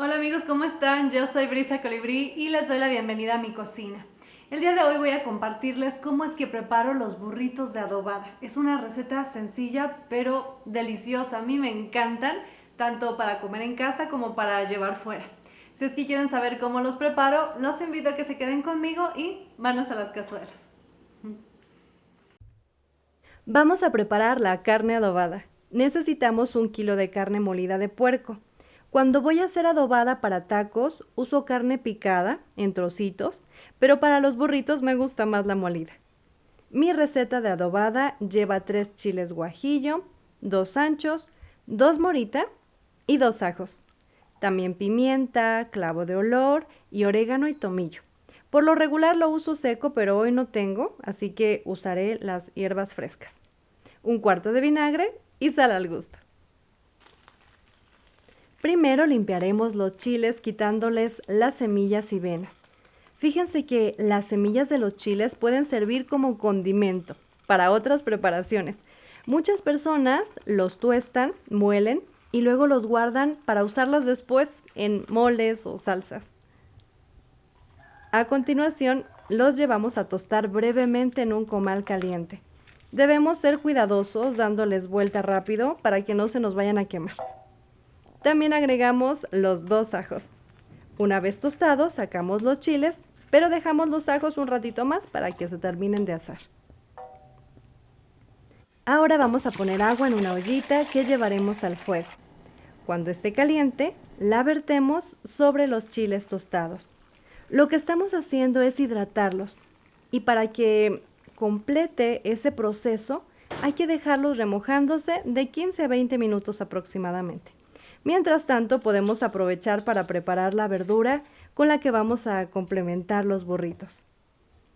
Hola amigos, ¿cómo están? Yo soy Brisa Colibrí y les doy la bienvenida a mi cocina. El día de hoy voy a compartirles cómo es que preparo los burritos de adobada. Es una receta sencilla pero deliciosa. A mí me encantan, tanto para comer en casa como para llevar fuera. Si es que quieren saber cómo los preparo, los invito a que se queden conmigo y manos a las cazuelas. Vamos a preparar la carne adobada. Necesitamos 1 kilo de carne molida de puerco. Cuando voy a hacer adobada para tacos, uso carne picada en trocitos, pero para los burritos me gusta más la molida. Mi receta de adobada lleva 3 chiles guajillo, 2 anchos, 2 morita y 2 ajos. También pimienta, clavo de olor y orégano y tomillo. Por lo regular lo uso seco, pero hoy no tengo, así que usaré las hierbas frescas. 1/4 de vinagre y sal al gusto. Primero limpiaremos los chiles quitándoles las semillas y venas. Fíjense que las semillas de los chiles pueden servir como condimento para otras preparaciones. Muchas personas los tuestan, muelen y luego los guardan para usarlas después en moles o salsas. A continuación, los llevamos a tostar brevemente en un comal caliente. Debemos ser cuidadosos dándoles vuelta rápido para que no se nos vayan a quemar. También agregamos los 2 ajos. Una vez tostados, sacamos los chiles, pero dejamos los ajos un ratito más para que se terminen de asar. Ahora vamos a poner agua en una ollita que llevaremos al fuego. Cuando esté caliente, la vertemos sobre los chiles tostados. Lo que estamos haciendo es hidratarlos y para que complete ese proceso hay que dejarlos remojándose de 15 a 20 minutos aproximadamente. Mientras tanto, podemos aprovechar para preparar la verdura con la que vamos a complementar los burritos.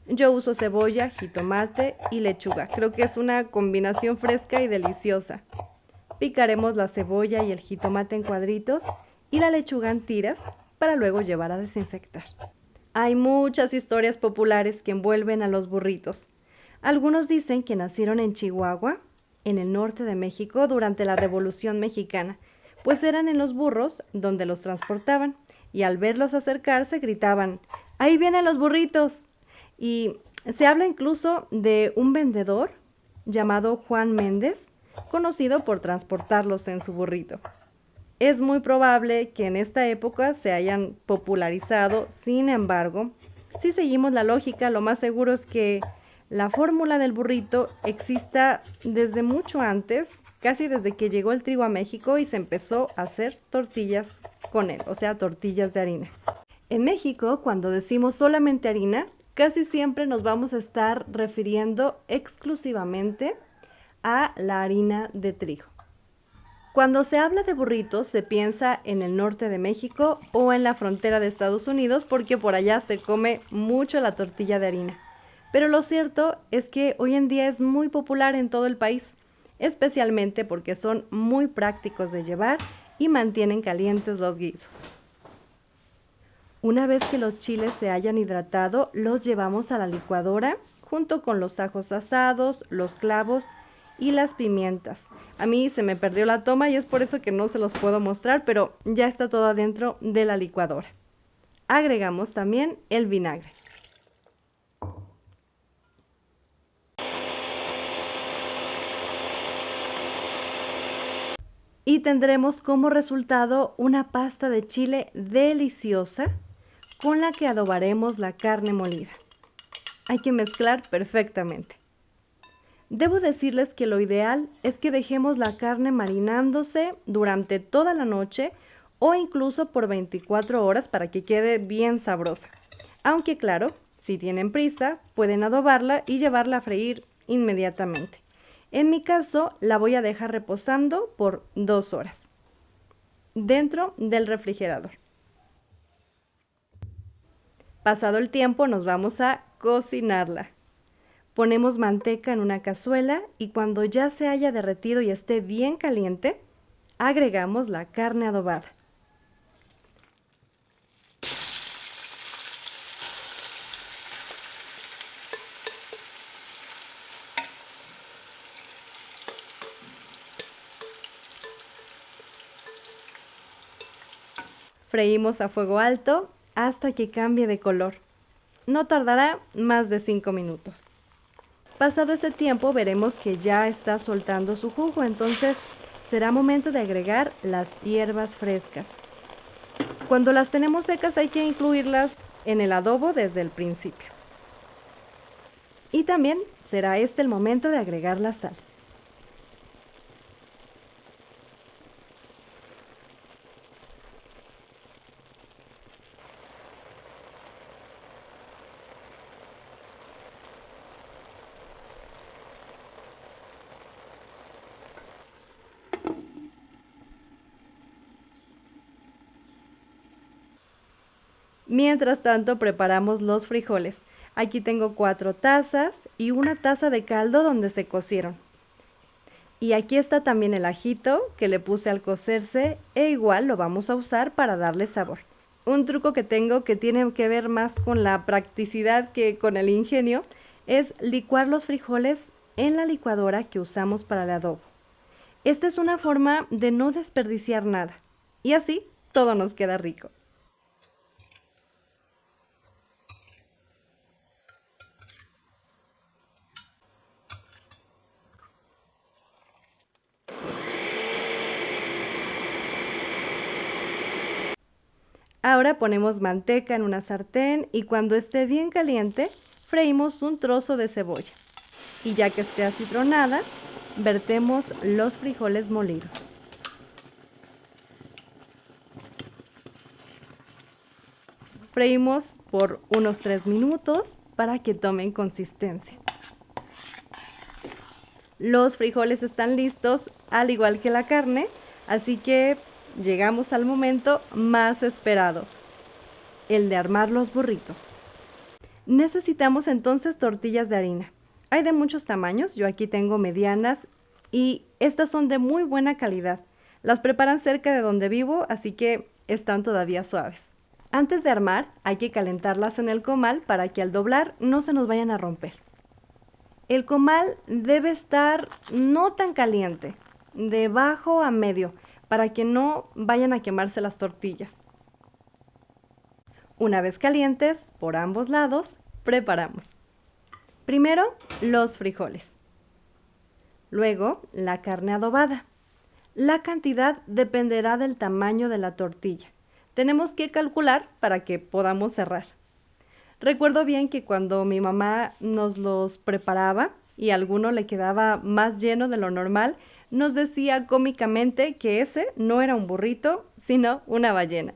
Yo uso cebolla, jitomate y lechuga. Creo que es una combinación fresca y deliciosa. Picaremos la cebolla y el jitomate en cuadritos y la lechuga en tiras para luego llevar a desinfectar. Hay muchas historias populares que envuelven a los burritos. Algunos dicen que nacieron en Chihuahua, en el norte de México, durante la Revolución Mexicana, pues eran en los burros donde los transportaban y al verlos acercarse gritaban, ¡ahí vienen los burritos! Y se habla incluso de un vendedor llamado Juan Méndez, conocido por transportarlos en su burrito. Es muy probable que en esta época se hayan popularizado, sin embargo, si seguimos la lógica, lo más seguro es que la fórmula del burrito exista desde mucho antes, casi desde que llegó el trigo a México y se empezó a hacer tortillas con él, o sea, tortillas de harina. En México, cuando decimos solamente harina, casi siempre nos vamos a estar refiriendo exclusivamente a la harina de trigo. Cuando se habla de burritos, se piensa en el norte de México o en la frontera de Estados Unidos porque por allá se come mucho la tortilla de harina. Pero lo cierto es que hoy en día es muy popular en todo el país, especialmente porque son muy prácticos de llevar y mantienen calientes los guisos. Una vez que los chiles se hayan hidratado, los llevamos a la licuadora junto con los ajos asados, los clavos y las pimientas. A mí se me perdió la toma y es por eso que no se los puedo mostrar, pero ya está todo adentro de la licuadora. Agregamos también el vinagre. Y tendremos como resultado una pasta de chile deliciosa con la que adobaremos la carne molida. Hay que mezclar perfectamente. Debo decirles que lo ideal es que dejemos la carne marinándose durante toda la noche o incluso por 24 horas para que quede bien sabrosa. Aunque claro, si tienen prisa, pueden adobarla y llevarla a freír inmediatamente. En mi caso, la voy a dejar reposando por 2 horas dentro del refrigerador. Pasado el tiempo, nos vamos a cocinarla. Ponemos manteca en una cazuela y cuando ya se haya derretido y esté bien caliente, agregamos la carne adobada. Freímos a fuego alto hasta que cambie de color. No tardará más de 5 minutos. Pasado ese tiempo veremos que ya está soltando su jugo, entonces será momento de agregar las hierbas frescas. Cuando las tenemos secas hay que incluirlas en el adobo desde el principio. Y también será este el momento de agregar la sal. Mientras tanto, preparamos los frijoles. Aquí tengo 4 tazas y una taza de caldo donde se cocieron. Y aquí está también el ajito que le puse al cocerse e igual lo vamos a usar para darle sabor. Un truco que tengo que tiene que ver más con la practicidad que con el ingenio es licuar los frijoles en la licuadora que usamos para el adobo. Esta es una forma de no desperdiciar nada y así todo nos queda rico. Ahora ponemos manteca en una sartén y cuando esté bien caliente, freímos un trozo de cebolla. Y ya que esté acitronada, vertemos los frijoles molidos. Freímos por unos 3 minutos para que tomen consistencia. Los frijoles están listos, al igual que la carne, así que llegamos al momento más esperado, el de armar los burritos. Necesitamos entonces tortillas de harina. Hay de muchos tamaños, yo aquí tengo medianas y estas son de muy buena calidad. Las preparan cerca de donde vivo, así que están todavía suaves. Antes de armar, hay que calentarlas en el comal para que al doblar no se nos vayan a romper. El comal debe estar no tan caliente, de bajo a medio, para que no vayan a quemarse las tortillas. Una vez calientes, por ambos lados, preparamos. Primero, los frijoles. Luego, la carne adobada. La cantidad dependerá del tamaño de la tortilla. Tenemos que calcular para que podamos cerrar. Recuerdo bien que cuando mi mamá nos los preparaba y a alguno le quedaba más lleno de lo normal, nos decía cómicamente que ese no era un burrito, sino una ballena.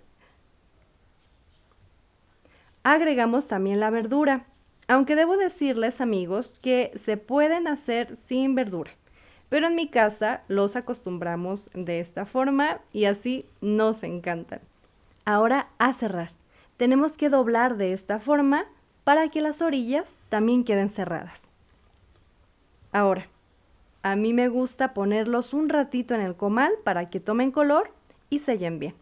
Agregamos también la verdura, aunque debo decirles, amigos, que se pueden hacer sin verdura, pero en mi casa los acostumbramos de esta forma y así nos encantan. Ahora a cerrar. Tenemos que doblar de esta forma para que las orillas también queden cerradas. Ahora, a mí me gusta ponerlos un ratito en el comal para que tomen color y sellen bien.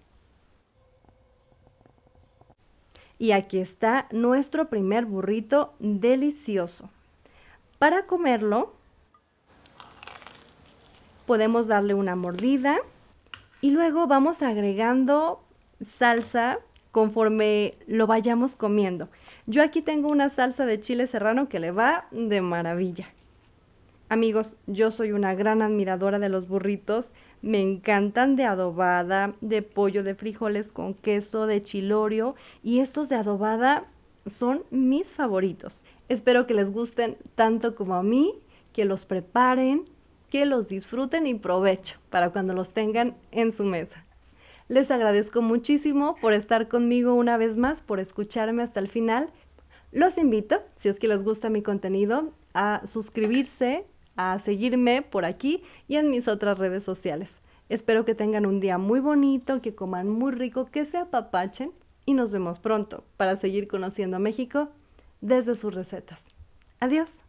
Y aquí está nuestro primer burrito delicioso. Para comerlo, podemos darle una mordida y luego vamos agregando salsa conforme lo vayamos comiendo. Yo aquí tengo una salsa de chile serrano que le va de maravilla. Amigos, yo soy una gran admiradora de los burritos. Me encantan de adobada, de pollo, de frijoles con queso, de chilorio y estos de adobada son mis favoritos. Espero que les gusten tanto como a mí, que los preparen, que los disfruten y provecho para cuando los tengan en su mesa. Les agradezco muchísimo por estar conmigo una vez más, por escucharme hasta el final. Los invito, si es que les gusta mi contenido, a suscribirse, a seguirme por aquí y en mis otras redes sociales. Espero que tengan un día muy bonito, que coman muy rico, que se apapachen y nos vemos pronto para seguir conociendo a México desde sus recetas. Adiós.